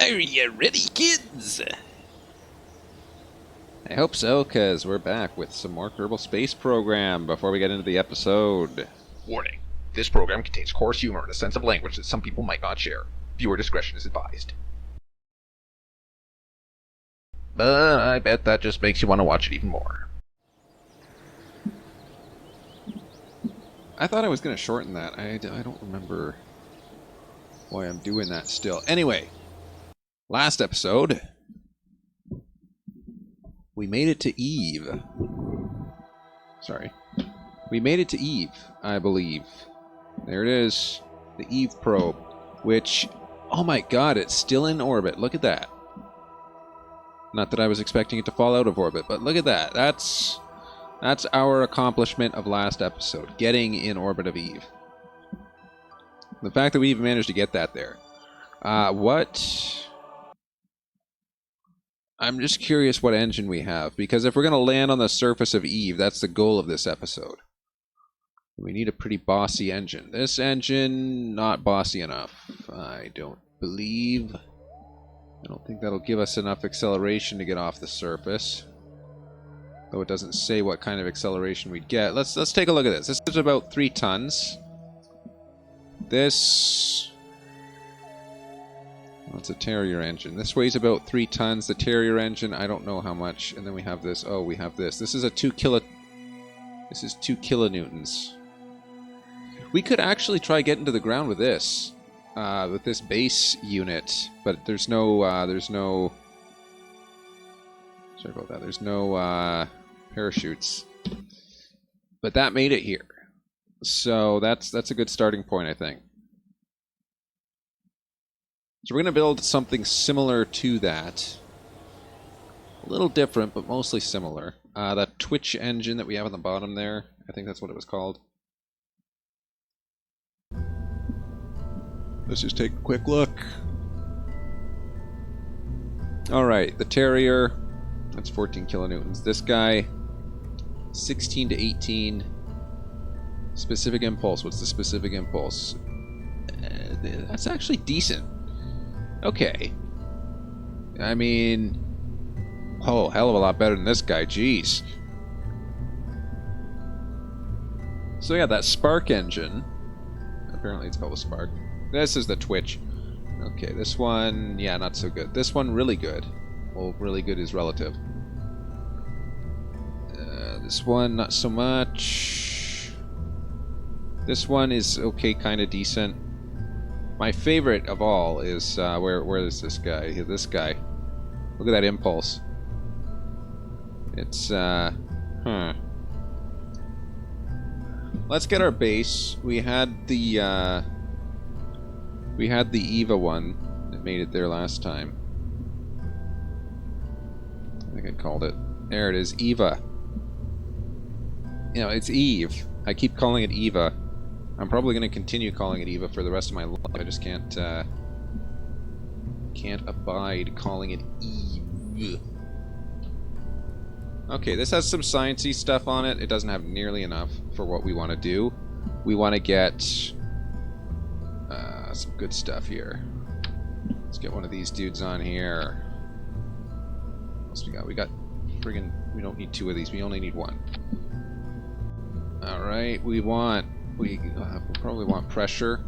Are you ready, kids? I hope so, because we're back with some more Kerbal Space Program before we get into the episode. Warning. This program contains coarse humor and a sense of language that some people might not share. Viewer discretion is advised. But I bet that just makes you want to watch it even more. I thought I was going to shorten that. I don't remember why I'm doing that still. Anyway, last episode, we made it to Eve. Sorry. We made it to Eve, I believe. There it is. The Eve probe. Which, oh my god, it's still in orbit. Look at that. Not that I was expecting it to fall out of orbit, but look at that. That's our accomplishment of last episode. Getting in orbit of Eve. The fact that we even managed to get that there. I'm just curious what engine we have, because if we're going to land on the surface of Eve, that's the goal of this episode. We need a pretty bossy engine. This engine, not bossy enough. I don't believe. I don't think that'll give us enough acceleration to get off the surface. Though it doesn't say what kind of acceleration we'd get. Let's take a look at this. This is about 3 tons. This... well, it's a Terrier engine. This weighs about 3 tons. The Terrier engine, I don't know how much. And then we have this. Oh, we have this. This is a 2 kilonewtons. We could actually try getting to the ground with this base unit, but there's no sorry about that. There's no parachutes. But that made it here. So that's a good starting point, I think. So we're going to build something similar to that. A little different, but mostly similar. That Twitch engine that we have on the bottom there, I think that's what it was called. Let's just take a quick look. Alright, the Terrier, that's 14 kilonewtons. This guy, 16 to 18. Specific impulse, what's the specific impulse? That's actually decent. Okay. I mean... oh, hell of a lot better than this guy, jeez. So yeah, that Spark engine. Apparently it's called a Spark. This is the Twitch. Okay, this one, yeah, not so good. This one, really good. Well, really good is relative. This one, not so much. This one is okay, kind of decent. My favorite of all is, where is this guy? This guy. Look at that impulse. It's, Let's get our base. We had the Eva one that made it there last time. I think I called it. There it is, Eva. You know, it's Eve. I keep calling it Eva. I'm probably going to continue calling it Eva for the rest of my life. I just can't abide calling it Eve. Okay, this has some sciencey stuff on it. It doesn't have nearly enough for what we want to do. We want to get some good stuff here. Let's get one of these dudes on here. What else we got? We got friggin'... we don't need 2 of these. We only need 1. Alright, we probably want pressure.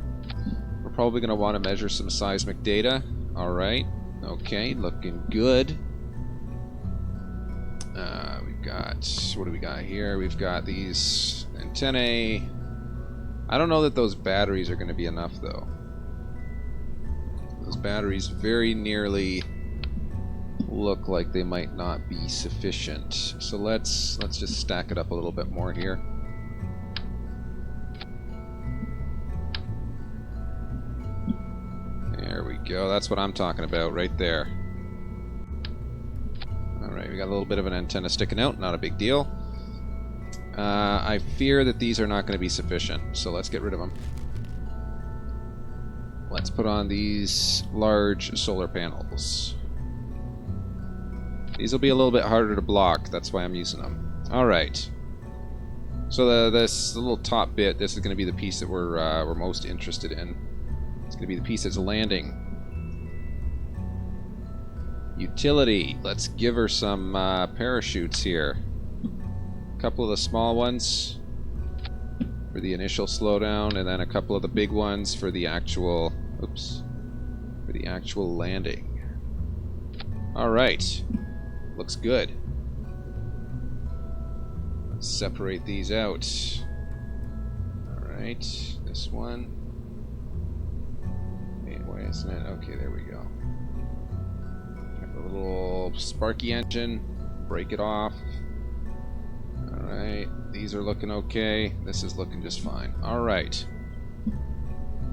We're probably going to want to measure some seismic data. Alright. Okay, looking good. We've got... what do we got here? We've got these antennae. I don't know that those batteries are going to be enough, though. Those batteries very nearly look like they might not be sufficient. So let's just stack it up a little bit more here. There we go. That's what I'm talking about right there. Alright, we got a little bit of an antenna sticking out. Not a big deal. I fear that these are not going to be sufficient, so let's get rid of them. Let's put on these large solar panels. These will be a little bit harder to block, that's why I'm using them. Alright. So this little top bit, this is going to be the piece that we're most interested in. It's going to be the piece that's landing. Utility. Let's give her some parachutes here. A couple of the small ones for the initial slowdown, and then a couple of the big ones for the actual... Oops. For the actual landing. Alright. Looks good. Let's separate these out. Alright. This one. Wait, why isn't it? Okay, there we go. Have a little sparky engine. Break it off. Alright. These are looking okay. This is looking just fine. Alright.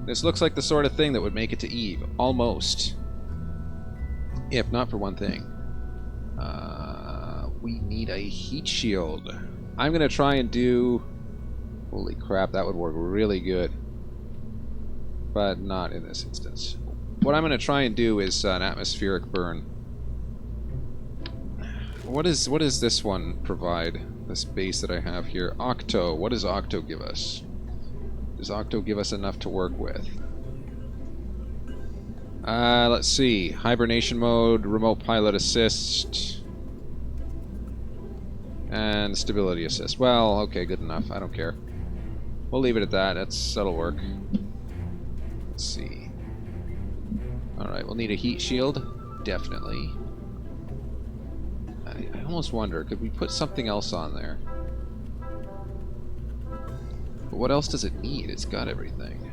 This looks like the sort of thing that would make it to Eve. Almost. If not for one thing. We need a heat shield. I'm going to try and do... Holy crap, that would work really good. But not in this instance. What I'm going to try and do is an atmospheric burn. What does this one provide? This base that I have here. Octo. What does Octo give us? Does Octo give us enough to work with? Let's see. Hibernation mode, remote pilot assist, and stability assist. Well, okay, good enough. I don't care. We'll leave it at that. That'll work. Let's see. Alright, we'll need a heat shield. Definitely. I almost wonder, could we put something else on there? But what else does it need? It's got everything.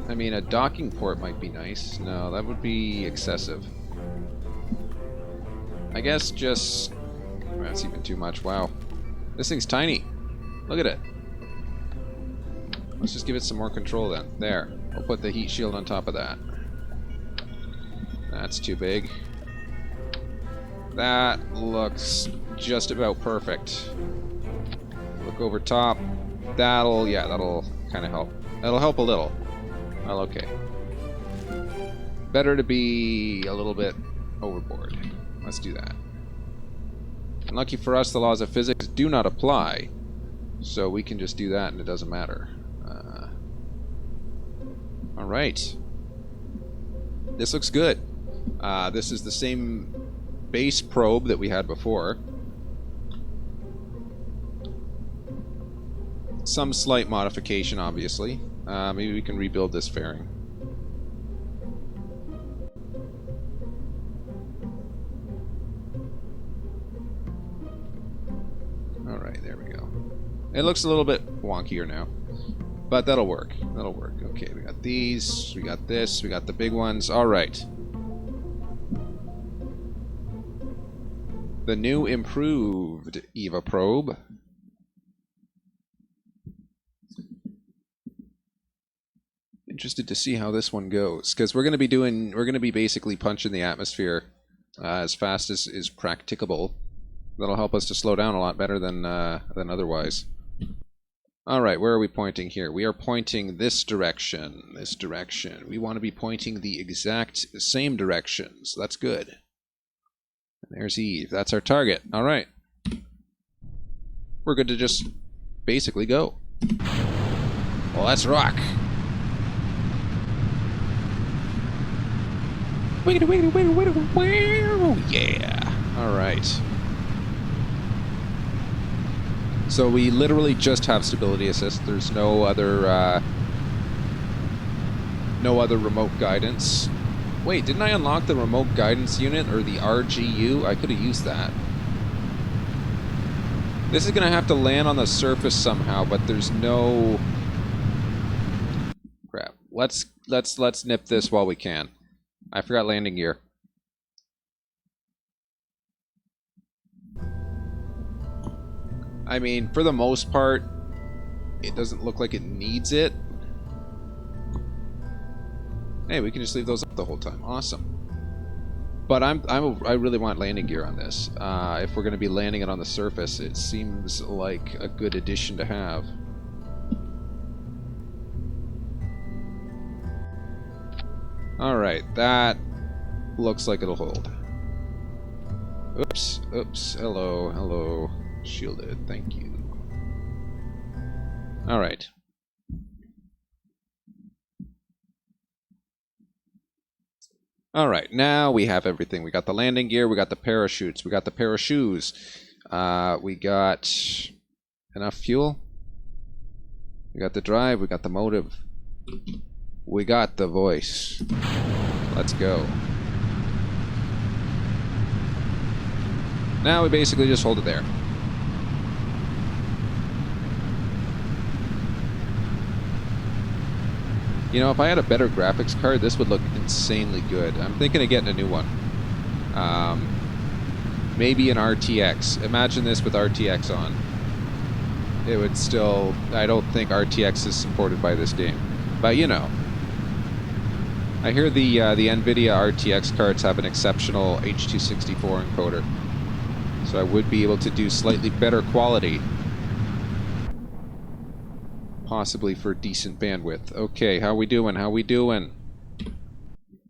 I mean, a docking port might be nice. No, that would be excessive. I guess just... That's even too much. Wow. This thing's tiny. Look at it. Let's just give it some more control then. There. We'll put the heat shield on top of that. That's too big. That looks just about perfect. Look over top. That'll kind of help. That'll help a little. Well, okay. Better to be a little bit overboard. Let's do that. And lucky for us, the laws of physics do not apply. So we can just do that and it doesn't matter. Alright. This looks good. This is the same base probe that we had before. Some slight modification, obviously. Maybe we can rebuild this fairing. Alright, there we go. It looks a little bit wonkier now. But that'll work. That'll work. Okay, we got these, we got this, we got the big ones. Alright. The new improved EVA probe. Interested to see how this one goes, because we're going to be basically punching the atmosphere as fast as is practicable. That'll help us to slow down a lot better than otherwise. All right, where are we pointing here? We are pointing this direction. This direction. We want to be pointing the exact same direction, so that's good. And there's Eve. That's our target. All right. We're good to just basically go. Well, let's rock. Wiggity, wiggity, wiggity, wiggity, yeah. All right. So we literally just have stability assist. There's no other remote guidance. Wait, didn't I unlock the remote guidance unit or the RGU? I could have used that. This is gonna have to land on the surface somehow, but there's no crap. Let's nip this while we can. I forgot landing gear. I mean, for the most part, it doesn't look like it needs it. Hey, we can just leave those up the whole time. Awesome. But I really want landing gear on this. If we're going to be landing it on the surface, it seems like a good addition to have. Alright, that looks like it'll hold. Oops, oops, hello, hello. Shielded, thank you. Alright. Alright, now we have everything. We got the landing gear, we got the parachutes, we got the parachutes. We got enough fuel. We got the drive, we got the motive. We got the voice. Let's go. Now we basically just hold it there. You know, if I had a better graphics card, this would look insanely good. I'm thinking of getting a new one. Maybe an RTX. Imagine this with RTX on. It would still... I don't think RTX is supported by this game. But, you know. I hear the NVIDIA RTX cards have an exceptional H.264 encoder. So I would be able to do slightly better quality. Possibly for decent bandwidth. Okay, how we doing? How we doing?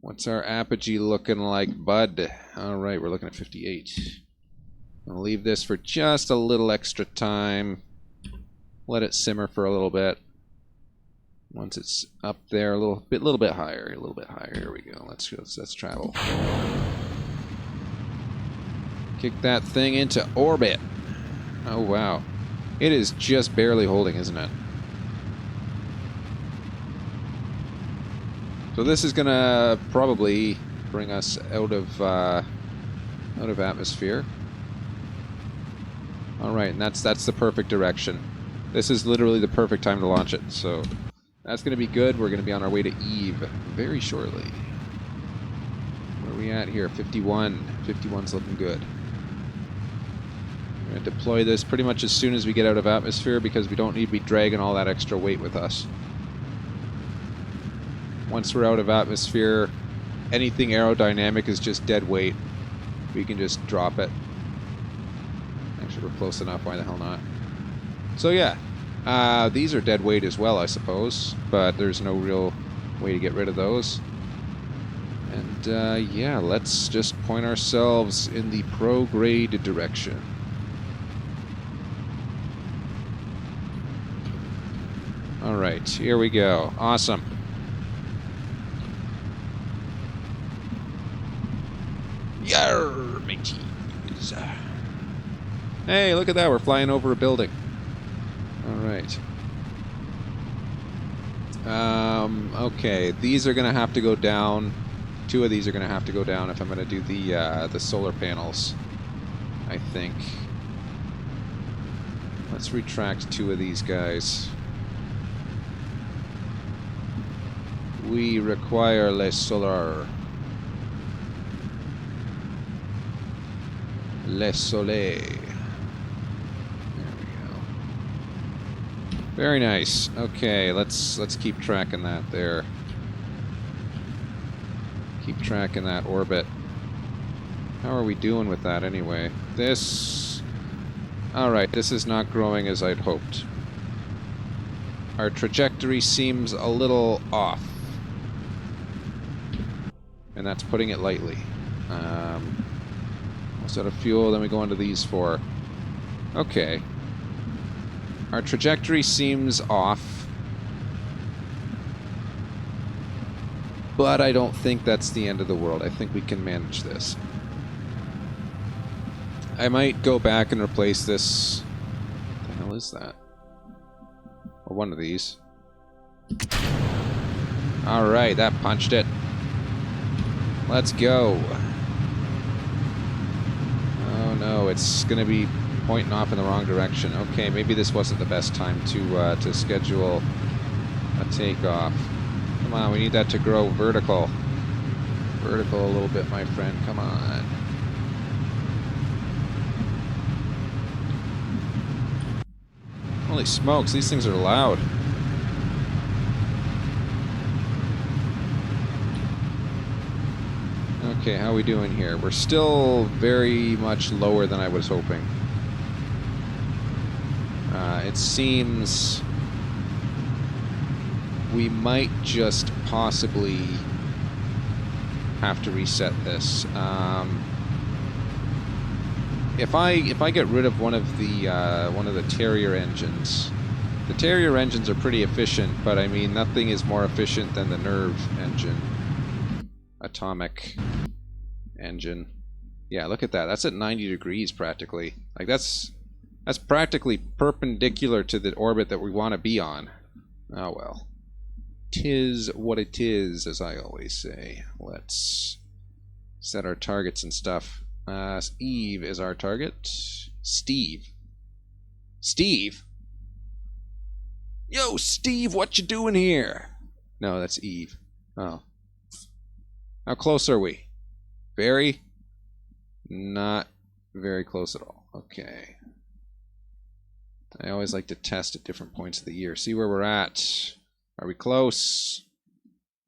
What's our apogee looking like, bud? Alright, we're looking at 58. I'll leave this for just a little extra time. Let it simmer for a little bit. Once it's up there, a little bit higher, a little bit higher. Here we go. Let's travel. Kick that thing into orbit. Oh wow, it is just barely holding, isn't it? So this is gonna probably bring us out of atmosphere. All right, and that's the perfect direction. This is literally the perfect time to launch it. So that's gonna be good. We're gonna be on our way to Eve very shortly. Where are we at here? 51. 51's looking good. We're gonna deploy this pretty much as soon as we get out of atmosphere because we don't need to be dragging all that extra weight with us. Once we're out of atmosphere, anything aerodynamic is just dead weight. We can just drop it. Actually, we're close enough. Why the hell not? So yeah, these are dead weight as well, I suppose. But there's no real way to get rid of those. And yeah, let's just point ourselves in the prograde direction. Alright, here we go. Awesome. Yarr, mateys. Hey, look at that. We're flying over a building. Alright. Okay. These are going to have to go down. 2 of these are going to have to go down if I'm going to do the solar panels, I think. Let's retract 2 of these guys. We require less solar. Le Soleil. There we go. Very nice. Okay, let's keep tracking that there. Keep tracking that orbit. How are we doing with that anyway? This... Alright, this is not growing as I'd hoped. Our trajectory seems a little off. And that's putting it lightly. Almost out of fuel, then we go into these 4. Okay. Our trajectory seems off. But I don't think that's the end of the world. I think we can manage this. I might go back and replace this... What the hell is that? Or one of these. Alright, that punched it. Let's go. Oh no, it's gonna be pointing off in the wrong direction. Okay, maybe this wasn't the best time to schedule a takeoff. Come on, we need that to grow vertical. Vertical a little bit, my friend. Come on. Holy smokes, these things are loud. Okay, how are we doing here? We're still very much lower than I was hoping. It seems we might just possibly have to reset this. If I get rid of one of the Terrier engines, the Terrier engines are pretty efficient, but I mean nothing is more efficient than the Nerve engine. atomic engine. Yeah, look at that. That's at 90 degrees practically. Like that's practically perpendicular to the orbit that we want to be on. Oh well. 'Tis what it is, as I always say. Let's set our targets and stuff. Eve is our target. Steve. Steve? Yo, Steve, what you doing here? No, that's Eve. Oh. How close are we? Very? Not very close at all. Okay. I always like to test at different points of the year. See where we're at. Are we close?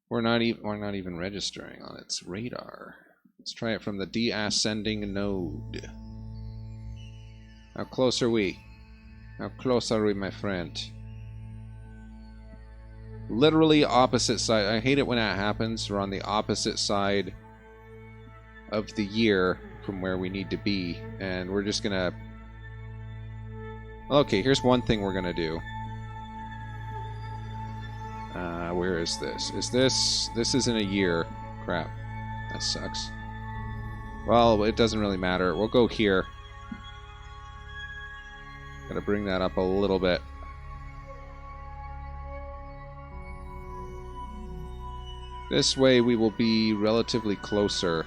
We're not even registering on its radar. Let's try it from the de-ascending node. How close are we? How close are we, my friend? Literally opposite side. I hate it when that happens. We're on the opposite side of the year from where we need to be, and we're just gonna... Okay, here's one thing we're gonna do. Where is this? Is this... This isn't a year. Crap. That sucks. Well, it doesn't really matter. We'll go here. Gotta bring that up a little bit. This way we will be relatively closer.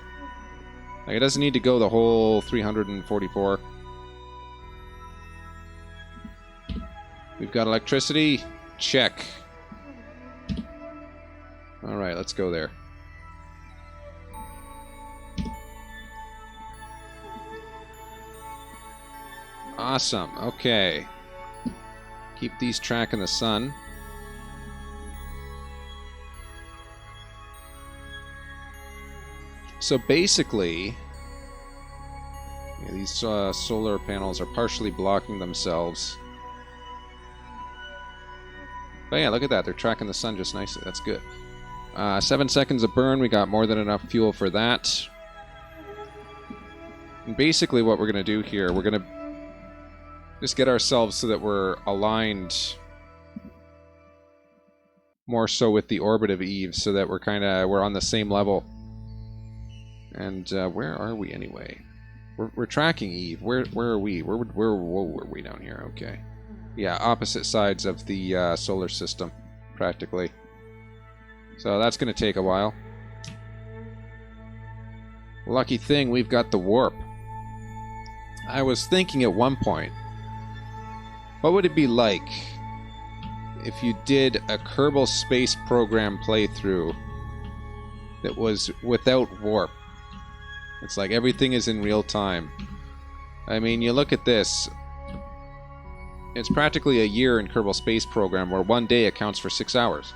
Like, it doesn't need to go the whole 344. We've got electricity. Check. Alright, let's go there. Awesome. Okay. Keep these tracking the sun. So basically, yeah, these solar panels are partially blocking themselves. But yeah, look at that. They're tracking the sun just nicely. That's good. 7 seconds of burn. We got more than enough fuel for that. And basically what we're going to do here, we're going to just get ourselves so that we're aligned more so with the orbit of Eve, so that we're on the same level. And where are we anyway? We're tracking Eve. Where are we? Whoa, were we down here? Okay. Yeah, opposite sides of the solar system, practically. So that's going to take a while. Lucky thing, we've got the warp. I was thinking at one point, what would it be like if you did a Kerbal Space Program playthrough that was without warp? It's like everything is in real time. I mean, you look at this. It's practically a year in Kerbal Space Program, where one day accounts for 6 hours.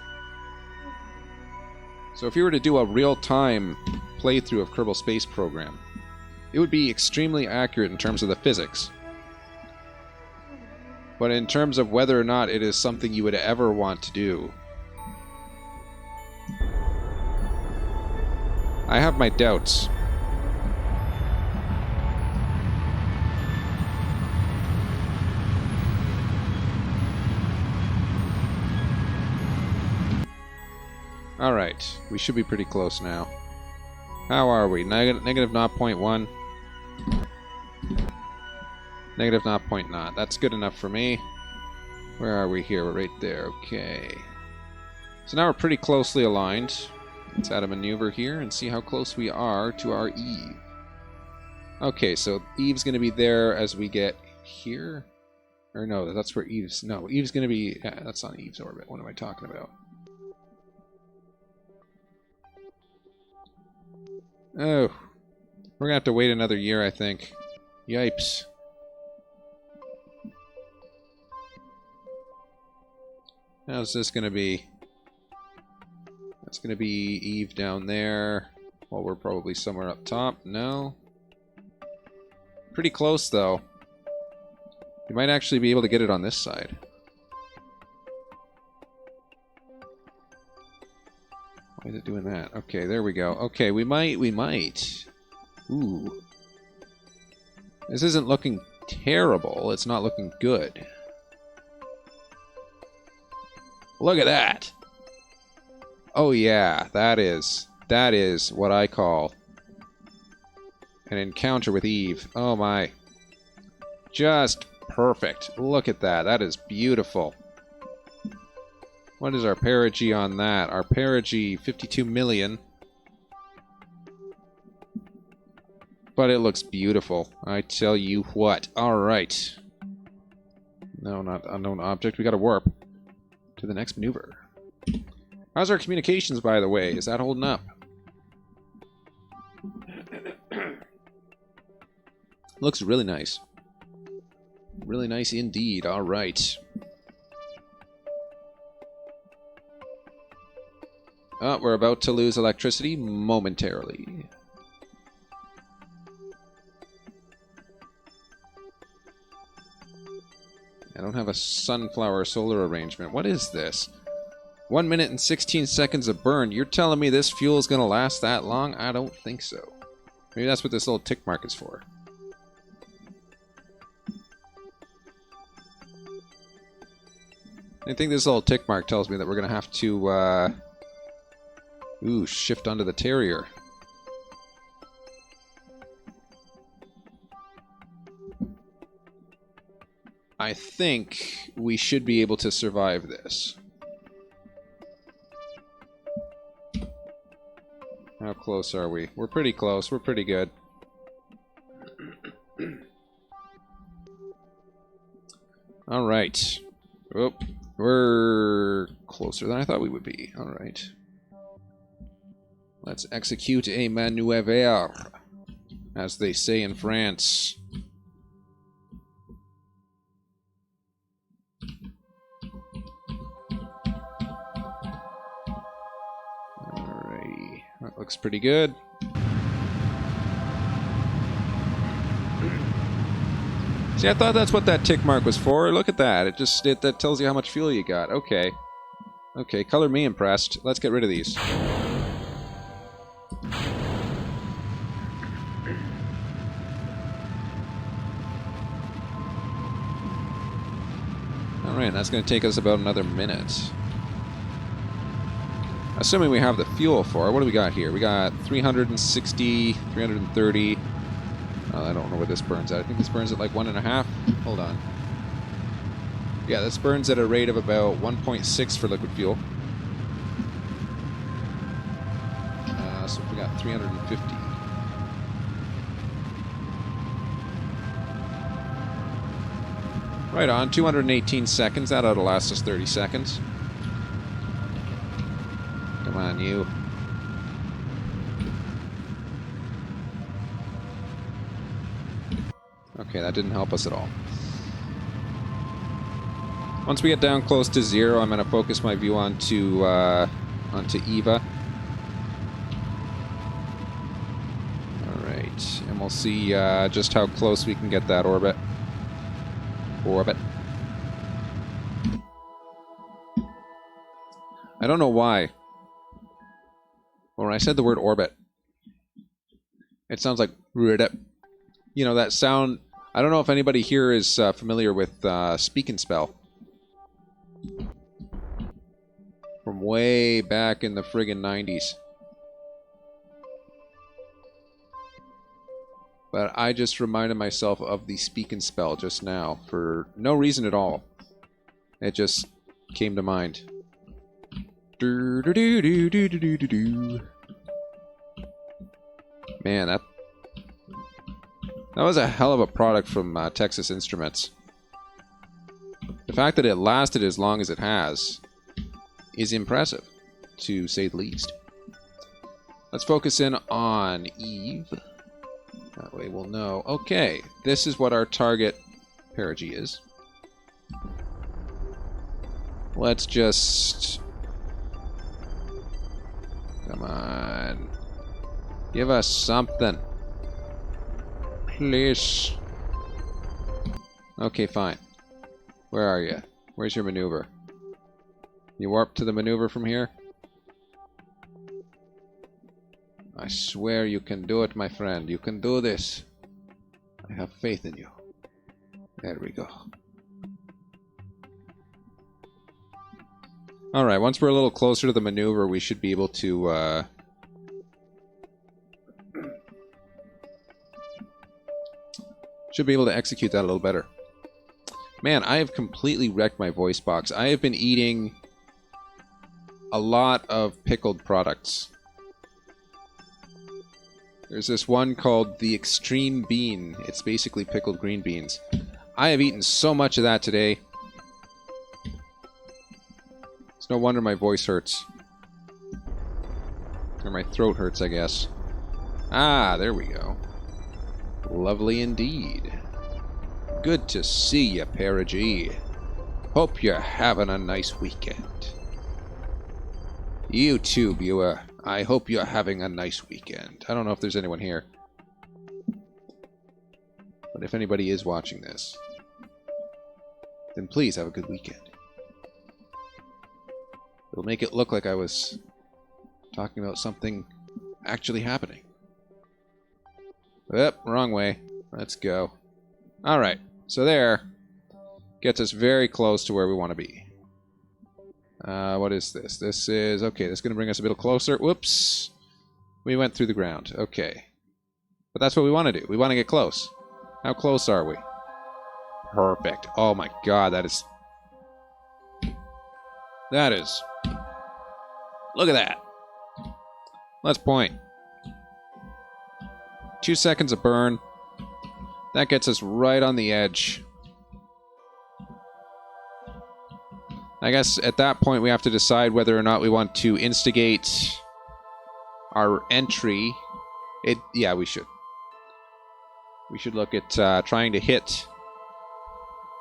So if you were to do a real-time playthrough of Kerbal Space Program, it would be extremely accurate in terms of the physics. But in terms of whether or not it is something you would ever want to do, I have my doubts. Alright, we should be pretty close now. How are we? Negative 0.1. Negative 0.0. That's good enough for me. Where are we here? We're right there. Okay. So now we're pretty closely aligned. Let's add a maneuver here and see how close we are to our Eve. Okay, so Eve's going to be there as we get here. Or no, that's where Eve's... No, Eve's going to be... Yeah, that's on Eve's orbit. What am I talking about? Oh, we're gonna have to wait another year, I think. Yipes. How's this gonna be? That's gonna be Eve down there. Well, we're probably somewhere up top. No. Pretty close, though. You might actually be able to get it on this side. Why is it doing that? Okay, there we go. Okay, we might. Ooh. This isn't looking terrible. It's not looking good. Look at that! Oh yeah, that is. That is what I call an encounter with Eve. Oh my. Just perfect. Look at that. That is beautiful. What is our perigee on that? Our perigee, 52 million. But it looks beautiful. I tell you what. Alright. No, not unknown object. We gotta warp to the next maneuver. How's our communications, by the way? Is that holding up? Looks really nice. Really nice indeed. Alright. Oh, we're about to lose electricity momentarily. I don't have a sunflower solar arrangement. What is this? 1 minute and 16 seconds of burn. You're telling me this fuel is going to last that long? I don't think so. Maybe that's what this little tick mark is for. I think this little tick mark tells me that we're going to have to, shift onto the Terrier. I think we should be able to survive this. How close are we? We're pretty close. We're pretty good. All right. Oh, we're closer than I thought we would be. All right. Let's execute a maneuver, as they say in France. Alrighty. That looks pretty good. See, I thought that's what that tick mark was for. Look at that. That tells you how much fuel you got. Okay. Okay, color me impressed. Let's get rid of these. Alright, that's going to take us about another minute. Assuming we have the fuel for it. What do we got here? We got 360, 330. I don't know where this burns at. I think this burns at like 1.5. Hold on. Yeah, this burns at a rate of about 1.6 for liquid fuel. So we got 350. Right on, 218 seconds. That ought to last us 30 seconds. Come on, you. Okay, that didn't help us at all. Once we get down close to 0, I'm going to focus my view onto Eva. Alright, and we'll see just how close we can get that orbit. I don't know why. When I said the word orbit, it sounds like... You know, that sound... I don't know if anybody here is familiar with Speak and Spell. From way back in the friggin' 90s. But I just reminded myself of the Speak and Spell just now for no reason at all. It just came to mind. Man, that was a hell of a product from Texas Instruments. The fact that it lasted as long as it has is impressive, to say the least. Let's focus in on Eve. That way we'll know. Okay, this is what our target perigee is. Let's just... Come on. Give us something. Please. Okay, fine. Where are you? Where's your maneuver? You warp to the maneuver from here? I swear you can do it, my friend. You can do this. I have faith in you. There we go. Alright, once we're a little closer to the maneuver, we should be able to Should be able to execute that a little better. Man, I have completely wrecked my voice box. I have been eating a lot of pickled products. There's this one called the Extreme Bean. It's basically pickled green beans. I have eaten so much of that today. It's no wonder my voice hurts. Or my throat hurts, I guess. Ah, there we go. Lovely indeed. Good to see you, Perigee. Hope you're having a nice weekend. You too, viewer. I hope you're having a nice weekend. I don't know if there's anyone here. But if anybody is watching this, then please have a good weekend. It'll make it look like I was talking about something actually happening. Yep, wrong way. Let's go. Alright, so there gets us very close to where we want to be. What is this? This is... okay, that's going to bring us a bit closer. Whoops! We went through the ground. Okay. But that's what we want to do. We want to get close. How close are we? Perfect. Oh my god, that is... that is... look at that! Let's point. 2 seconds of burn. That gets us right on the edge. I guess at that point we have to decide whether or not we want to instigate our entry. Yeah, we should. We should look at trying to hit...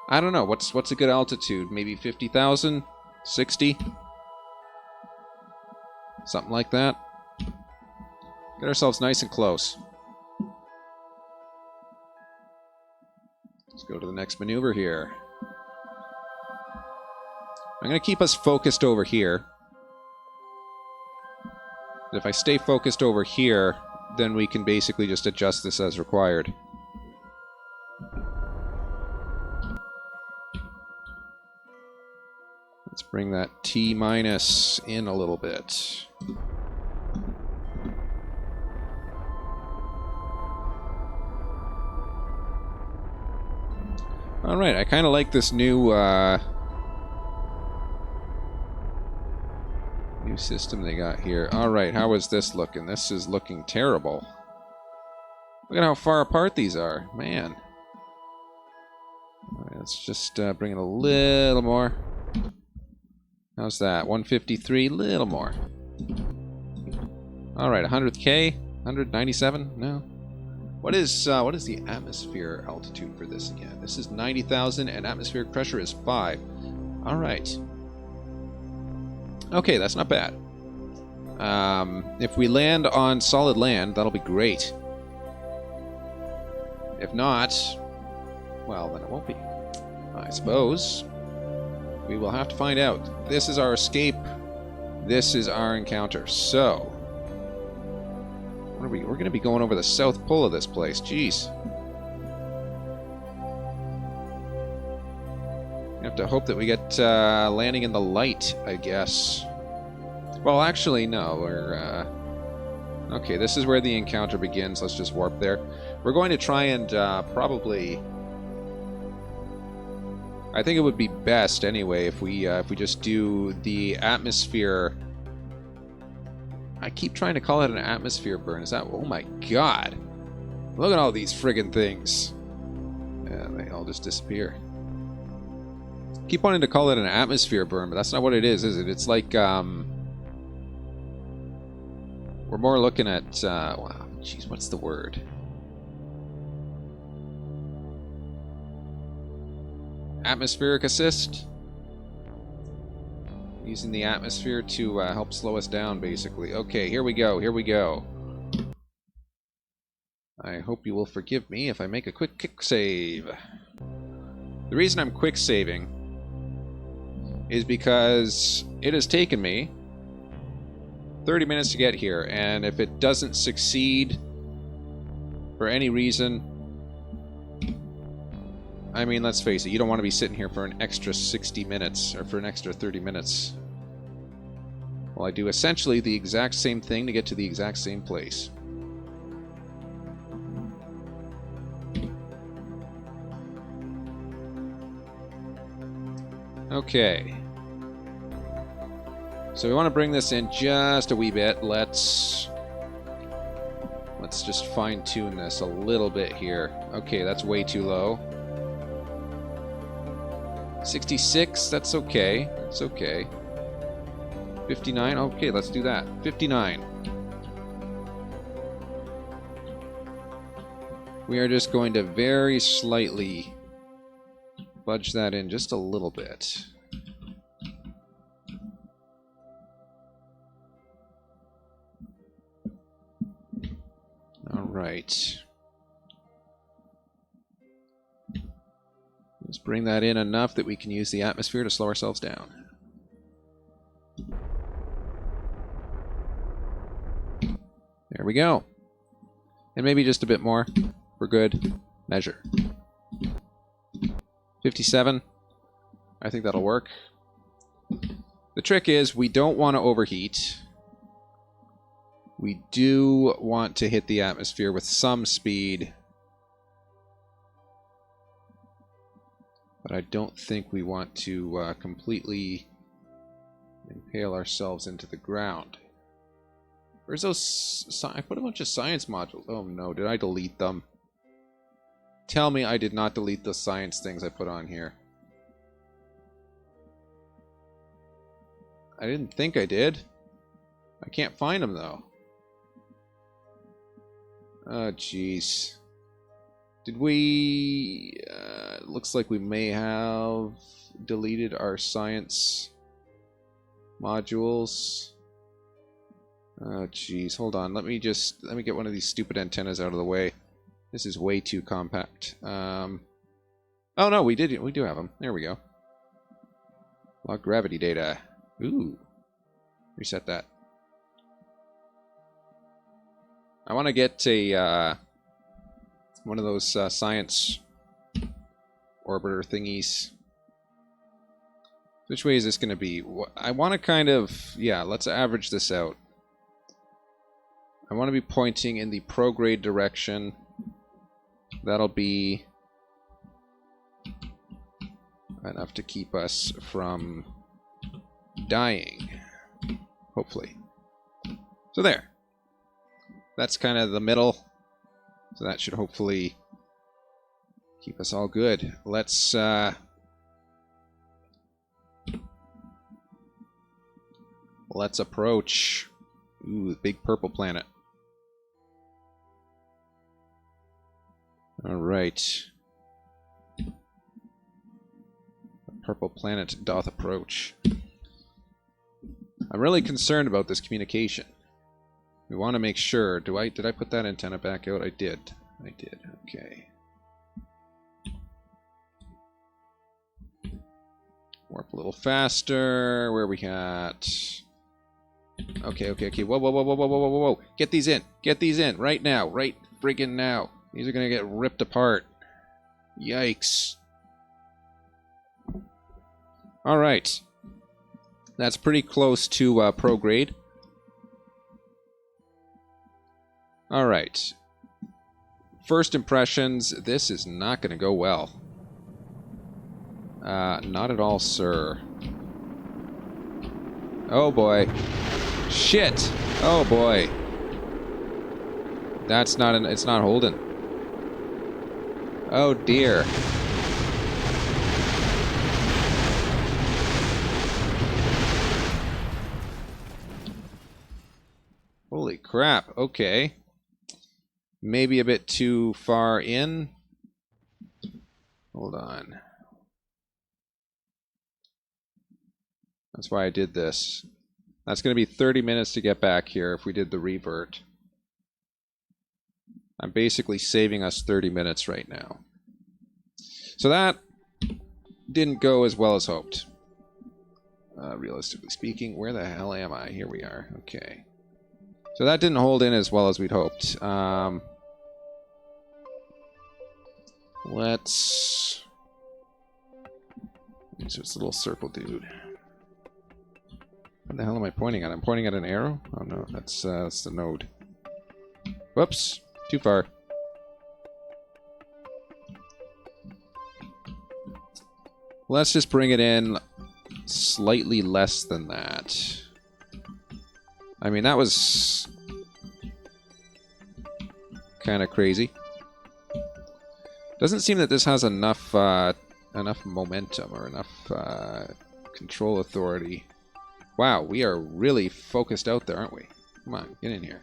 I don't know, what's a good altitude? Maybe 50,000? 60? Something like that. Get ourselves nice and close. Let's go to the next maneuver here. I'm going to keep us focused over here. If I stay focused over here, then we can basically just adjust this as required. Let's bring that T- in a little bit. Alright, I kind of like this new new system they got here. Alright, how is this looking? This is looking terrible. Look at how far apart these are. Man. Alright, let's just bring it a little more. How's that? 153? Little more. Alright, 100K? 197? No. What is the atmosphere altitude for this again? This is 90,000 and atmospheric pressure is 5. Alright. Okay, that's not bad. If we land on solid land, that'll be great. If not, well, then it won't be. I suppose we will have to find out. This is our escape. This is our encounter. So, what are we? We're going to be going over the south pole of this place. Jeez. We have to hope that we get landing in the light, I guess. Well, actually, no. We're okay. This is where the encounter begins. Let's just warp there. We're going to try and probably. I think it would be best anyway if we just do the atmosphere. I keep trying to call it an atmosphere burn. Is that? Oh my god! Look at all these friggin' things. Yeah, they all just disappear. Keep wanting to call it an atmosphere burn, but that's not what it is it? It's like we're more looking at wow, jeez, what's the word? Atmospheric assist. Using the atmosphere to help slow us down, basically. Okay, here we go. Here we go. I hope you will forgive me if I make a quick save. The reason I'm quick saving is because it has taken me 30 minutes to get here, and if it doesn't succeed for any reason, I mean, let's face it, you don't want to be sitting here for an extra 60 minutes, or for an extra 30 minutes. Well, I do essentially the exact same thing to get to the exact same place. Okay. So we want to bring this in just a wee bit. Let's just fine-tune this a little bit here. Okay, that's way too low. 66, that's okay. That's okay. 59, okay, let's do that. 59. We are just going to very slightly budge that in just a little bit. All right. Let's bring that in enough that we can use the atmosphere to slow ourselves down. There we go. And maybe just a bit more for good measure. 57. I think that'll work. The trick is we don't want to overheat. We do want to hit the atmosphere with some speed. But I don't think we want to completely impale ourselves into the ground. Where's those... I put a bunch of science modules. Oh no, did I delete them? Tell me I did not delete the science things I put on here. I didn't think I did. I can't find them though. Oh jeez. Did we... looks like we may have deleted our science modules. Oh jeez, hold on. Let me get one of these stupid antennas out of the way. This is way too compact. Oh no, we do have them. There we go. Log gravity data. Ooh. Reset that. I want to get a one of those science orbiter thingies. Which way is this going to be? I want to kind of... yeah, let's average this out. I want to be pointing in the prograde direction. That'll be enough to keep us from dying. Hopefully. So there. That's kind of the middle. So that should hopefully keep us all good. Let's approach. Ooh, the big purple planet. All right. The purple planet doth approach. I'm really concerned about this communication. We want to make sure. Did I put that antenna back out? I did. I did. Okay. Warp a little faster. Where are we at? Okay, okay, okay. Whoa, whoa, whoa, whoa, whoa, whoa, whoa, whoa. Get these in. Get these in. Right now. Right friggin' now. These are going to get ripped apart. Yikes. Alright. That's pretty close to prograde. Alright. First impressions, this is not going to go well. Not at all, sir. Oh boy. Shit! Oh boy. That's not it's not holding. Oh dear. Holy crap, okay. Maybe a bit too far in. Hold on. That's why I did this. That's going to be 30 minutes to get back here if we did the revert. I'm basically saving us 30 minutes right now. So that didn't go as well as hoped. Realistically speaking, where the hell am I? Here we are. Okay. So that didn't hold in as well as we'd hoped. Let's... So it's a little circle dude. What the hell am I pointing at? I'm pointing at an arrow? Oh no, that's the node. Whoops. Too far. Let's just bring it in slightly less than that. I mean, that was kind of crazy. Doesn't seem that this has enough enough momentum or enough control authority. Wow, we are really focused out there, aren't we? Come on, get in here.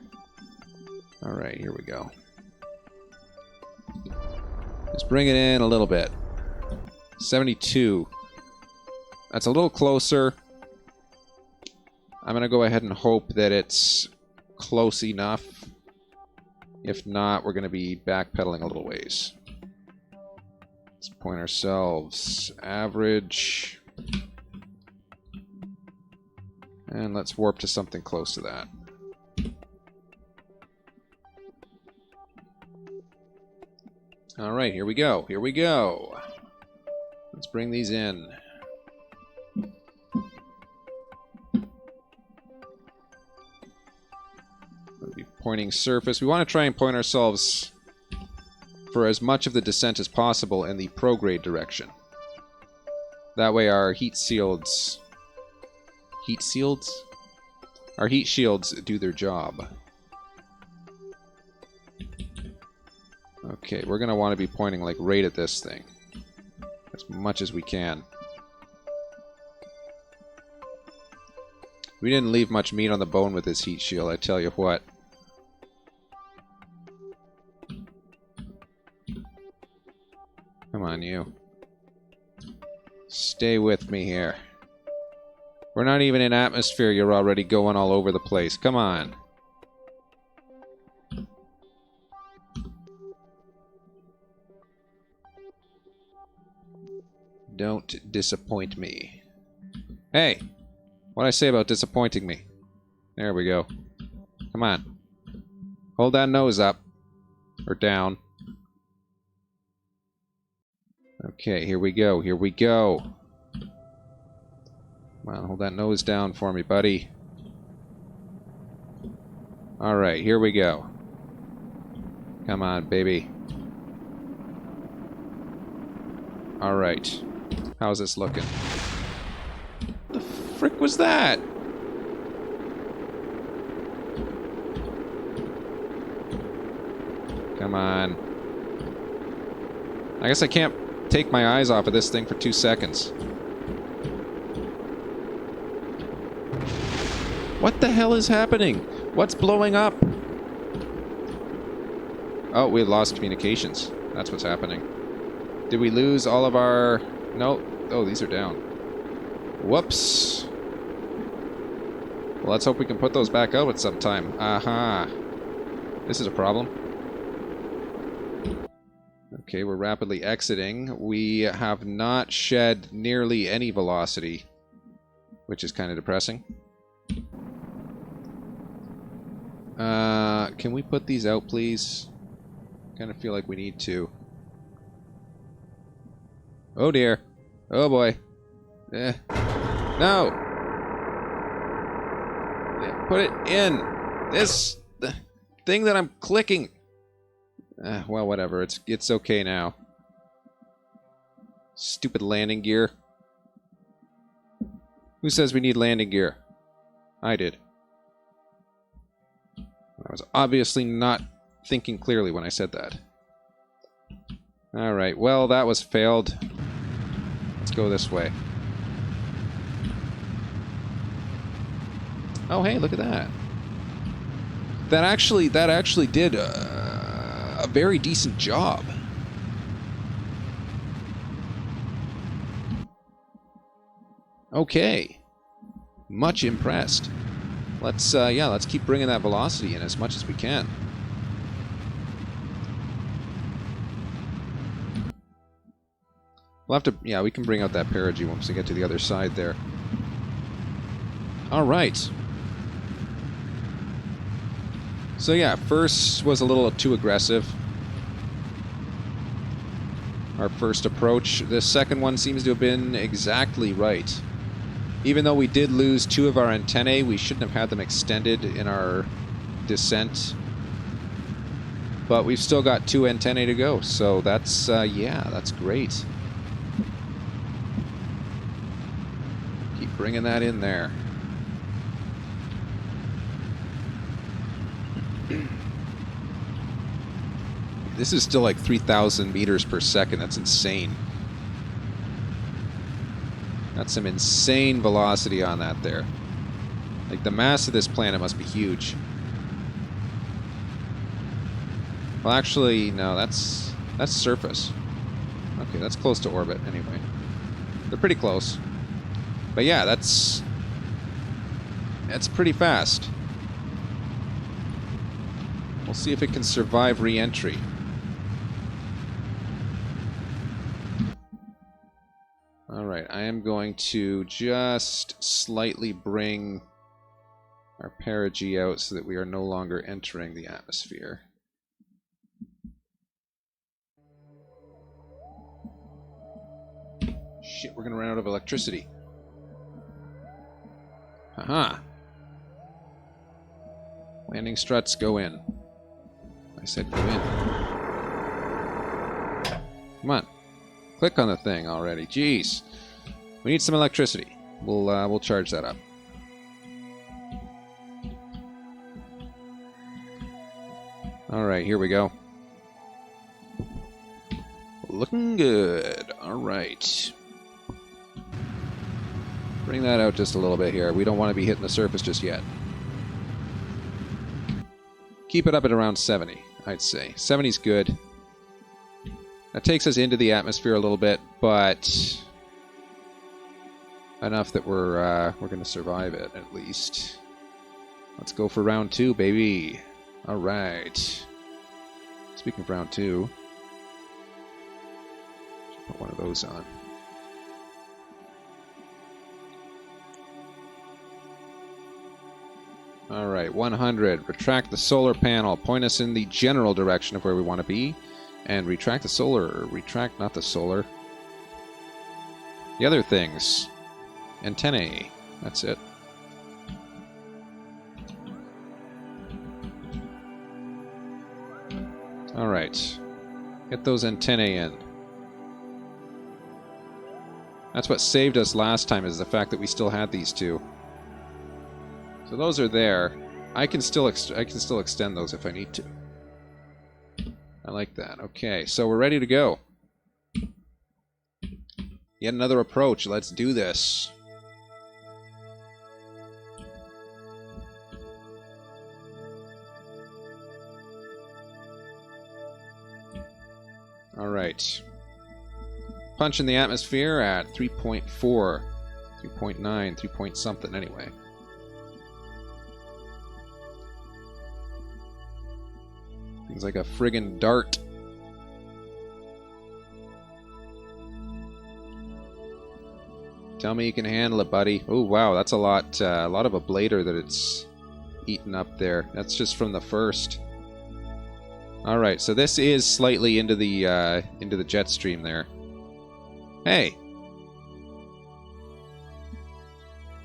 Alright, here we go. Let's bring it in a little bit. 72. That's a little closer. I'm going to go ahead and hope that it's close enough. If not, we're going to be backpedaling a little ways. Let's point ourselves average. And let's warp to something close to that. Alright, here we go. Here we go. Let's bring these in. We'll be pointing surface. We want to try and point ourselves for as much of the descent as possible in the prograde direction. That way our heat shields... Heat shields? Our heat shields do their job. Okay, we're going to want to be pointing like right at this thing. As much as we can. We didn't leave much meat on the bone with this heat shield, I tell you what. Come on, you. Stay with me here. We're not even in atmosphere, you're already going all over the place. Come on. Don't disappoint me. Hey! What'd I say about disappointing me? There we go. Come on. Hold that nose up. Or down. Okay, here we go. Here we go. Come on, hold that nose down for me, buddy. Alright, here we go. Come on, baby. Alright. How's this looking? What the frick was that? Come on. I guess I can't take my eyes off of this thing for 2 seconds. What the hell is happening? What's blowing up? Oh, we lost communications. That's what's happening. Did we lose all of our... No. Oh, these are down. Whoops. Well, let's hope we can put those back out at some time. Aha. This is a problem. Okay, we're rapidly exiting. We have not shed nearly any velocity, which is kind of depressing. Can we put these out, please? Kind of feel like we need to. Oh dear. Oh boy. No! Yeah, put it in! The thing that I'm clicking! Well, whatever. It's okay now. Stupid landing gear. Who says we need landing gear? I did. I was obviously not thinking clearly when I said that. Alright, well, that was failed. Let's go this way. Oh, hey, look at that. That actually did a very decent job. Okay. Much impressed. Let's keep bringing that velocity in as much as we can. We'll have to, yeah, we can bring out that perigee once we get to the other side there. Alright. So yeah, first was a little too aggressive. Our first approach. The second one seems to have been exactly right. Even though we did lose 2 of our antennae, we shouldn't have had them extended in our descent. But we've still got 2 antennae to go, so that's, yeah, that's great. Keep bringing that in there. This is still like 3,000 meters per second. That's insane. That's some insane velocity on that there. Like, the mass of this planet must be huge. Well, actually, no, that's surface. Okay, that's close to orbit anyway. They're pretty close. But yeah, that's pretty fast. We'll see if it can survive re-entry. Alright, I am going to just slightly bring our perigee out so that we are no longer entering the atmosphere. Shit, we're gonna run out of electricity. Haha. Landing struts, go in. I said go in. Come on. Click on the thing already. Jeez. We need some electricity. We'll charge that up. Alright, here we go. Looking good. Alright. Bring that out just a little bit here. We don't want to be hitting the surface just yet. Keep it up at around 70, I'd say. 70's good. That takes us into the atmosphere a little bit, but enough that we're going to survive it, at least. Let's go for round 2, baby. Alright. Speaking of round 2, put one of those on. Alright, 100. Retract the solar panel. Point us in the general direction of where we want to be. And retract the solar. Retract, not the solar. The other things. Antennae. That's it. Alright. Get those antennae in. That's what saved us last time, is the fact that we still had these two. So those are there. I can still extend those if I need to. I like that. Okay, so we're ready to go. Yet another approach. Let's do this. All right. Punch in the atmosphere at 3.4, 3.9, 3 point something anyway. Things like a friggin' dart. Tell me you can handle it, buddy. Oh wow, that's a lot of ablator that it's eaten up there. That's just from the first. All right, so this is slightly into the jet stream there. Hey,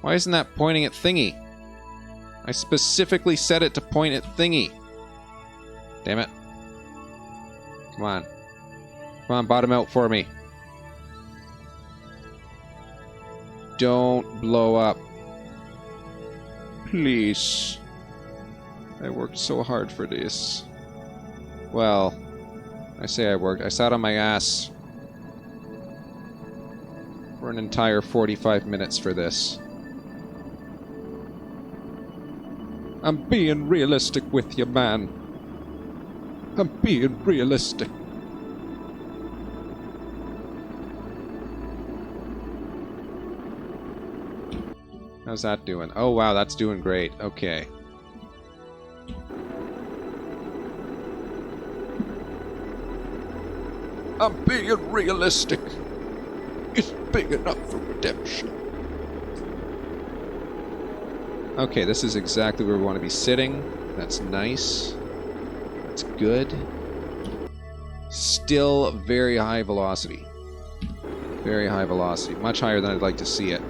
why isn't that pointing at Thingy? I specifically set it to point at Thingy. Damn it. Come on. Come on, bottom out for me. Don't blow up. Please. I worked so hard for this. Well, I say I worked. I sat on my ass for an entire 45 minutes for this. I'm being realistic with you, man. I'm being realistic. How's that doing? Oh wow, that's doing great. Okay. I'm being realistic. It's big enough for redemption. Okay, this is exactly where we want to be sitting. That's nice. That's good. Still very high velocity. Very high velocity. Much higher than I'd like to see it.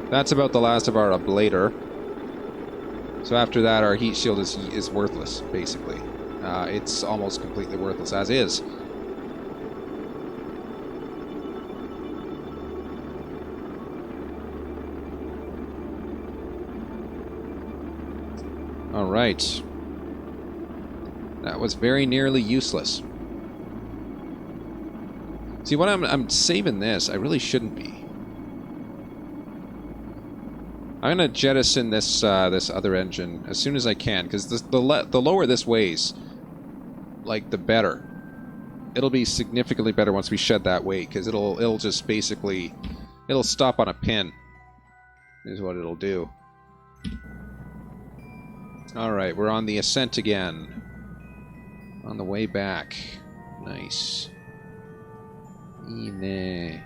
That's about the last of our ablator. So after that, our heat shield is worthless, basically. it's almost completely worthless as is. Alright. That was very nearly useless. See, what I'm saving this, I really shouldn't be. I'm gonna jettison this this other engine as soon as I can, because the lower this weighs, like, the better. It'll be significantly better once we shed that weight, because it'll just basically, it'll stop on a pin, is what it'll do. Alright, we're on the ascent again. On the way back. Nice. Ine.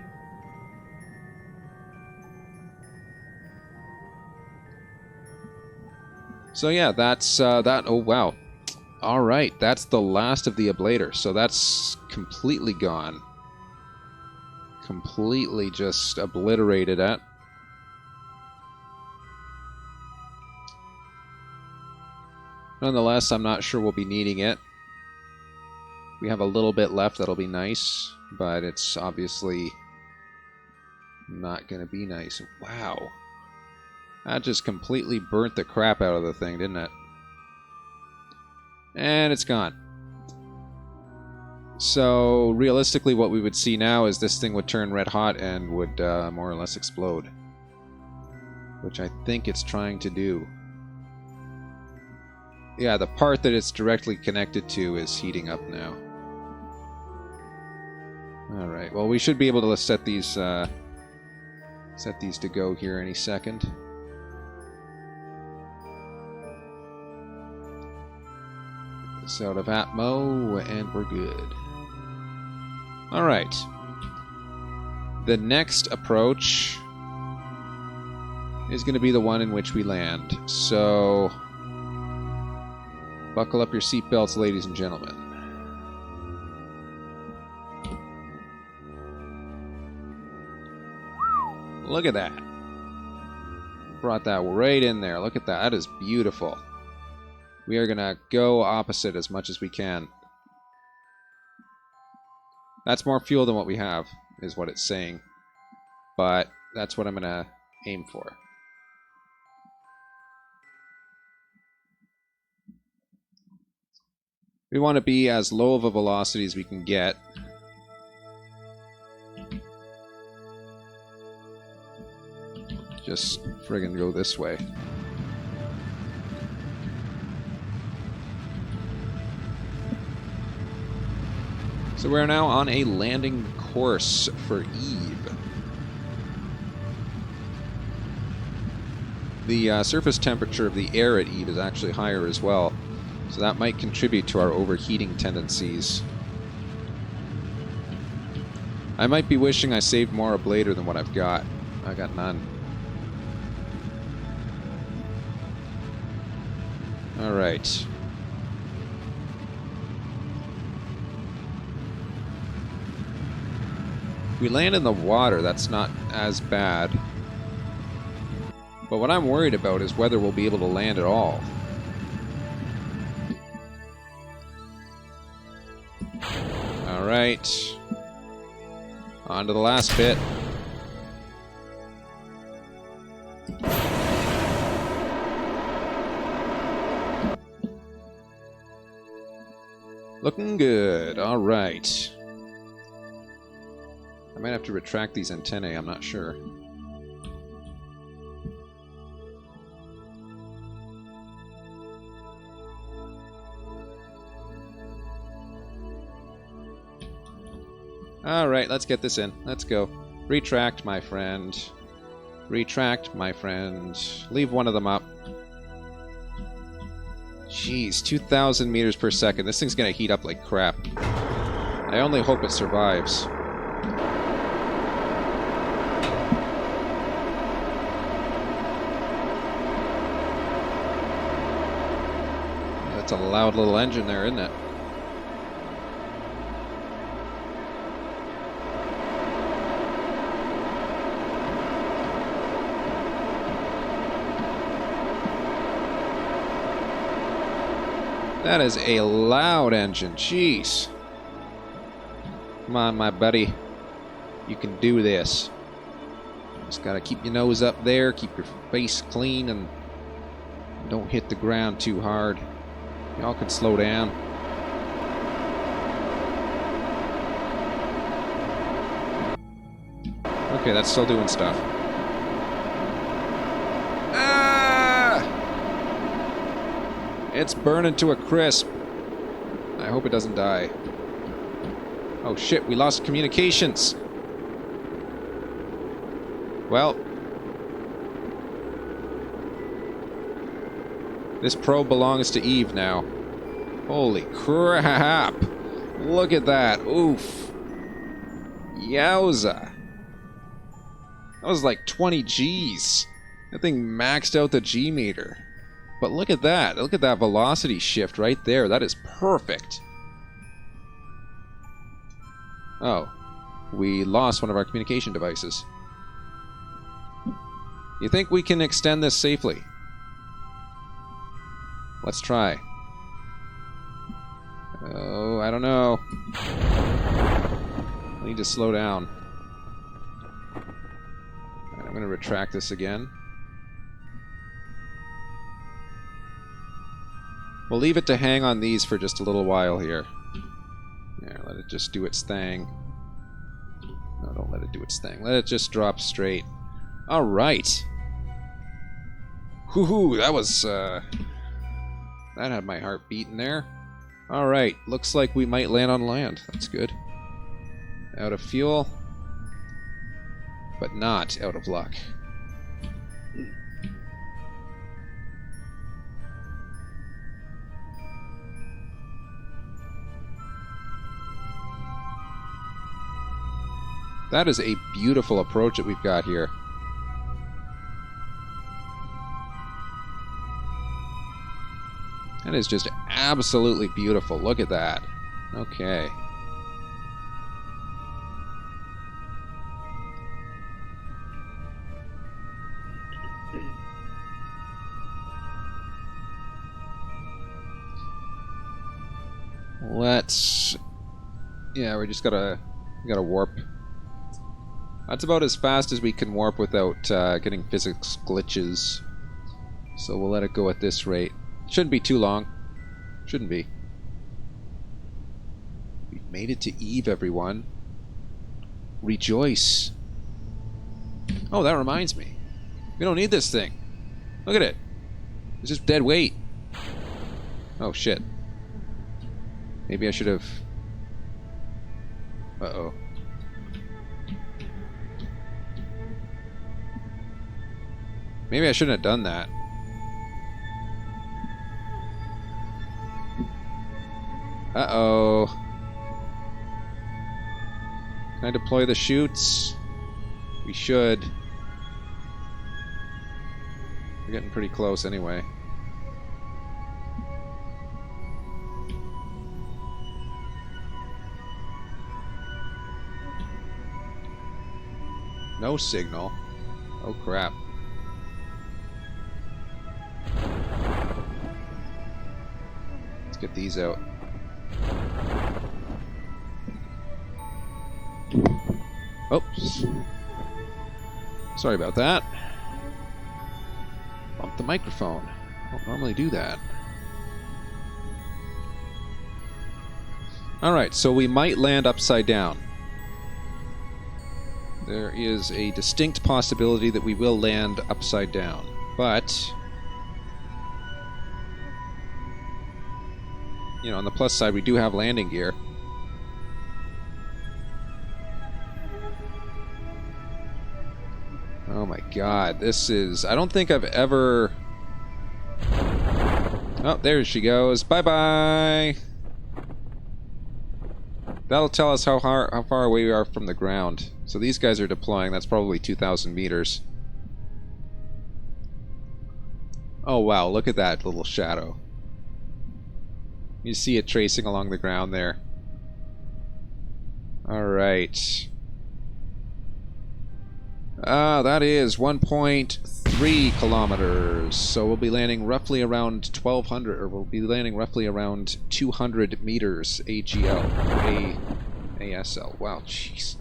So yeah, that's that. Oh wow. Alright, that's the last of the ablator. So that's completely gone. Completely just obliterated it. Nonetheless, I'm not sure we'll be needing it. We have a little bit left, that'll be nice, but it's obviously not going to be nice. Wow. That just completely burnt the crap out of the thing, didn't it? And it's gone. So, realistically, what we would see now is this thing would turn red hot and would more or less explode. Which I think it's trying to do. Yeah, the part that it's directly connected to is heating up now. Alright, well, we should be able to set these to go here any second. Get this out of Atmo, and we're good. Alright. The next approach is going to be the one in which we land. So, buckle up your seatbelts, ladies and gentlemen. Look at that. Brought that right in there. Look at that. That is beautiful. We are going to go opposite as much as we can. That's more fuel than what we have, is what it's saying. But that's what I'm going to aim for. We want to be as low of a velocity as we can get. Just friggin' go this way. So we're now on a landing course for Eve. The surface temperature of the air at Eve is actually higher as well, so that might contribute to our overheating tendencies. I might be wishing I saved more ablator than what I've got. I got none. Alright. If we land in the water, that's not as bad. But what I'm worried about is whether we'll be able to land at all. Alright. On to the last bit. Looking good. Alright. I might have to retract these antennae, I'm not sure. Alright, let's get this in. Let's go. Retract, my friend. Retract, my friend. Leave one of them up. Jeez, 2,000 meters per second. This thing's gonna heat up like crap. I only hope it survives. That's a loud little engine there, isn't it? That is a loud engine. Jeez. Come on, my buddy. You can do this. Just gotta keep your nose up there, keep your face clean, and don't hit the ground too hard. Y'all can slow down. Okay, that's still doing stuff. Ah! It's burning to a crisp. I hope it doesn't die. Oh shit, we lost communications. Well, this probe belongs to Eve now. Holy crap! Look at that. Oof. Yowza. That was like 20 Gs. That thing maxed out the G meter. But look at that. Look at that velocity shift right there. That is perfect. Oh. We lost one of our communication devices. You think we can extend this safely? Let's try. Oh, I don't know. I need to slow down. Alright, I'm going to retract this again. We'll leave it to hang on these for just a little while here. There, let it just do its thing. No, don't let it do its thing. Let it just drop straight. Alright. Whoo-hoo, that was, that had my heart beating there. Alright, looks like we might land on land. That's good. Out of fuel. But not out of luck. That is a beautiful approach that we've got here. That is just absolutely beautiful. Look at that. Okay. Let's... Yeah, we just gotta warp. That's about as fast as we can warp without getting physics glitches. So we'll let it go at this rate. Shouldn't be too long. Shouldn't be. We've made it to Eve, everyone. Rejoice. Oh, that reminds me. We don't need this thing. Look at it. It's just dead weight. Oh, shit. Maybe I should have... Uh-oh. Maybe I shouldn't have done that. Uh-oh. Can I deploy the chutes? We should. We're getting pretty close anyway. No signal. Oh crap. Let's get these out. Oops. Sorry about that. Bumped the microphone. I don't normally do that. Alright, so we might land upside down. There is a distinct possibility that we will land upside down. But... you know, on the plus side, we do have landing gear. Oh my god, this is... I don't think I've ever... Oh, there she goes. Bye-bye! That'll tell us how far away we are from the ground. So these guys are deploying. That's probably 2,000 meters. Oh wow, look at that little shadow. You see it tracing along the ground there. Alright. That is 1.3 kilometers. So we'll be landing roughly around 1,200, or we'll be landing roughly around 200 meters AGL. ASL. Wow, jeez.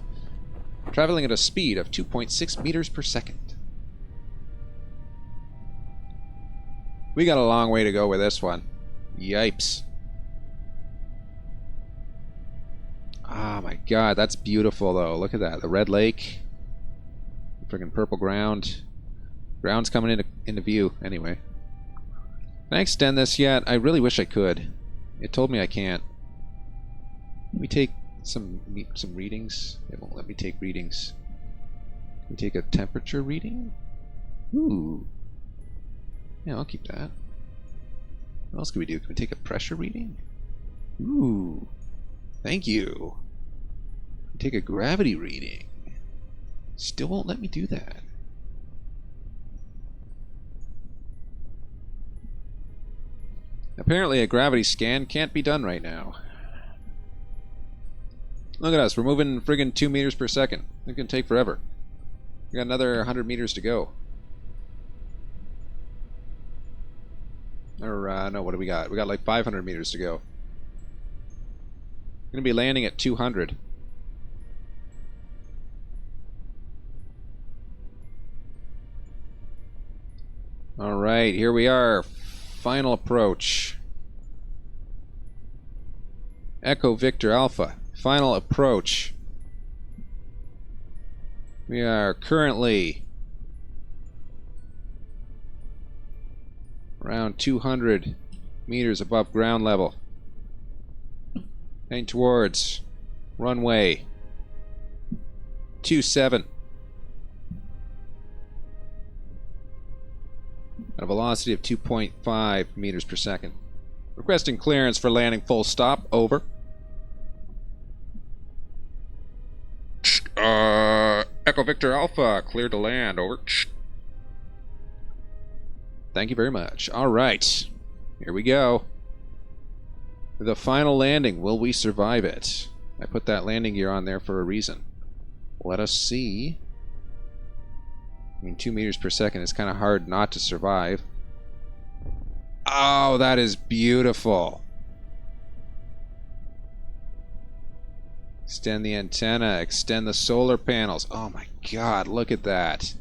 Traveling at a speed of 2.6 meters per second. We got a long way to go with this one. Yipes. Oh my god, that's beautiful though. Look at that. The red lake. Friggin' purple ground. Ground's coming into view anyway. Can I extend this yet? I really wish I could. It told me I can't. Let me take some readings. It won't let me take readings. Can we take a temperature reading? Ooh. Yeah, I'll keep that. What else can we do? Can we take a pressure reading? Ooh. Thank you. Take a gravity reading. Still won't let me do that. Apparently a gravity scan can't be done right now. Look at us, we're moving friggin' 2 meters per second. It can take forever. We got another 100 meters to go. Or, no, what do we got? We got like 500 meters to go. We're gonna be landing at 200. Alright, here we are. Final approach. Echo Victor Alpha. Final approach. We are currently around 200 meters above ground level. Heading towards runway 27. At a velocity of 2.5 meters per second. Requesting clearance for landing full stop. Over. Echo Victor Alpha, cleared to land. Over. Thank you very much. Alright. Here we go. The final landing. Will we survive it? I put that landing gear on there for a reason. Let us see. I mean, 2 meters per second is kind of hard not to survive. Oh, that is beautiful. Extend the antenna, extend the solar panels. Oh my god, look at that.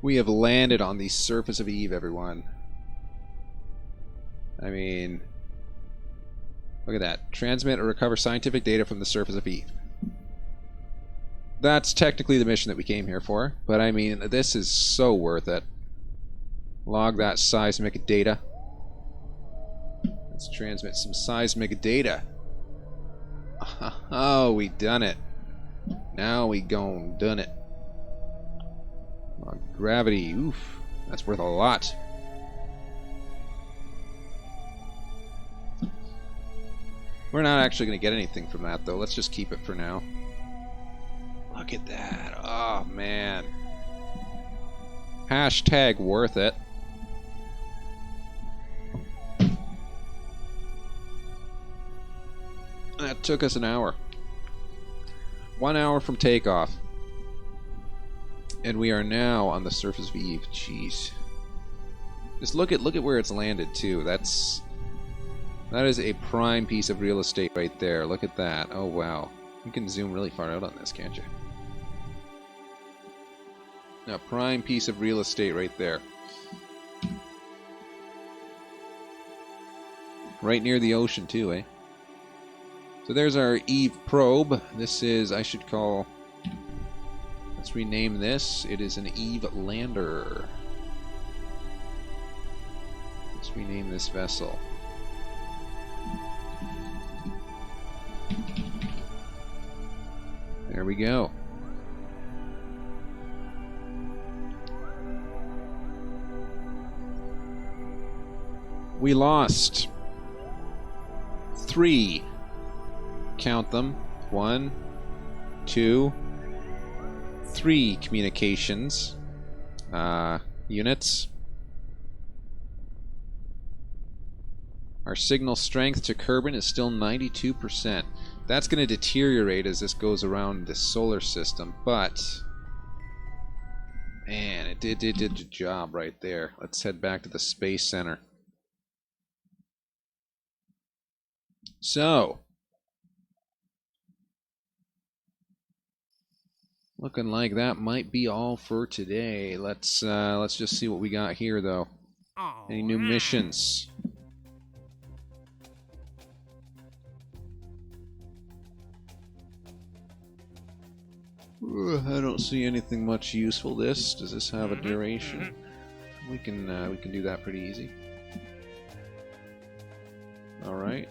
We have landed on the surface of Eve, everyone. I mean, look at that. Transmit or recover scientific data from the surface of Eve. That's technically the mission that we came here for, but I mean, this is so worth it. Log that seismic data. Let's transmit some seismic data. Oh, we done it. Now we gone done it. Gravity, oof, that's worth a lot. We're not actually going to get anything from that, though. Let's just keep it for now. Look at that. Oh, man. Hashtag worth it. That took us an hour. 1 hour from takeoff. And we are now on the surface of Eve. Jeez. Just look at where it's landed, too. That is a prime piece of real estate right there. Look at that. Oh, wow. You can zoom really far out on this, can't you? A prime piece of real estate right there. Right near the ocean, too, eh? So there's our Eve probe. This is, I should call... Let's rename this. It is an Eve lander. Let's rename this vessel. There we go. We lost 3. Count them. 1, 2, 3 communications units. Our signal strength to Kerbin is still 92%. That's going to deteriorate as this goes around the solar system, but man, it did the job right there. Let's head back to the Space Center. So, looking like that might be all for today. Let's just see what we got here, though. Any new missions? I don't see anything much useful. Does this have a duration? We can do that pretty easy. All right.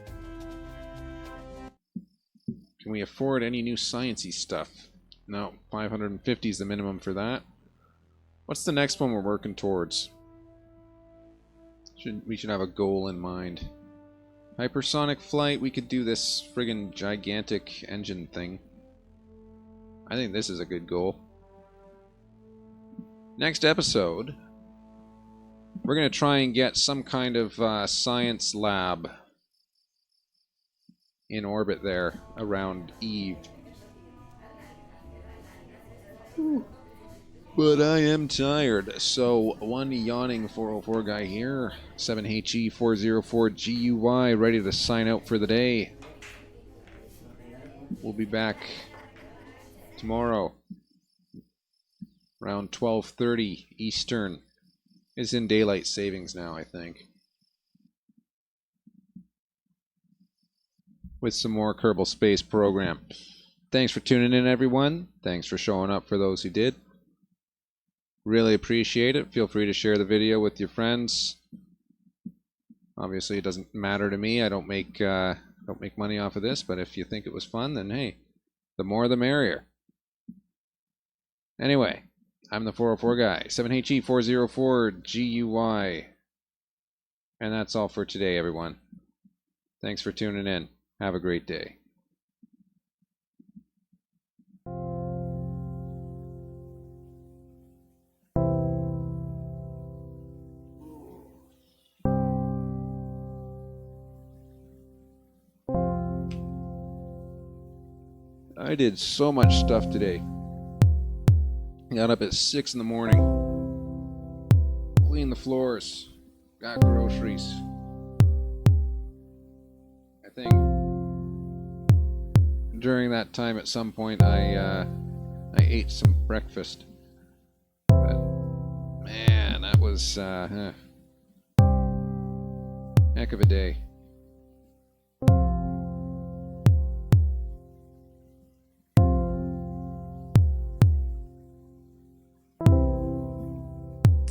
Can we afford any new sciencey stuff? No, 550 is the minimum for that. What's the next one we're working towards? We should have a goal in mind. Hypersonic flight. We could do this friggin' gigantic engine thing. I think this is a good goal. Next episode, we're going to try and get some kind of science lab in orbit there around Eve. But I am tired, so one yawning 404 guy here, 7HE404GUY, ready to sign out for the day. We'll be back tomorrow around 12:30 Eastern. It's in daylight savings now, I think. With some more Kerbal Space Program. Thanks for tuning in, everyone. Thanks for showing up for those who did. Really appreciate it. Feel free to share the video with your friends. Obviously, it doesn't matter to me. I don't make money off of this, but if you think it was fun, then hey, the more the merrier. Anyway, I'm the 404 guy, 7HE404GUY. And that's all for today, everyone. Thanks for tuning in. Have a great day. I did so much stuff today. Got up at 6 in the morning. Cleaned the floors. Got groceries. I think during that time at some point I ate some breakfast. But man, that was heck of a day.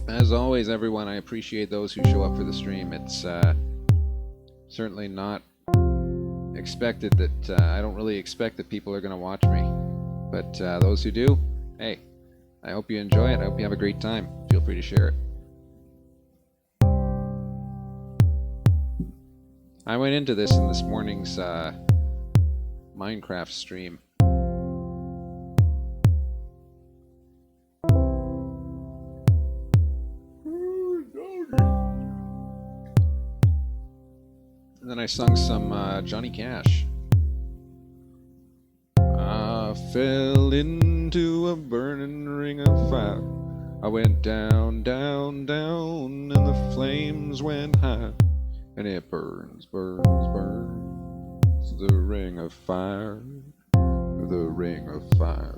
As always, everyone, I appreciate those who show up for the stream. It's certainly not expected that I don't really expect that people are going to watch me, but those who do, hey, I hope you enjoy it. I hope you have a great time. Feel free to share it. I went into this in this morning's Minecraft stream. And then I sung some Johnny Cash. I fell into a burning ring of fire. I went down, down, down, and the flames went high. And it burns, burns, burns, the ring of fire, the ring of fire.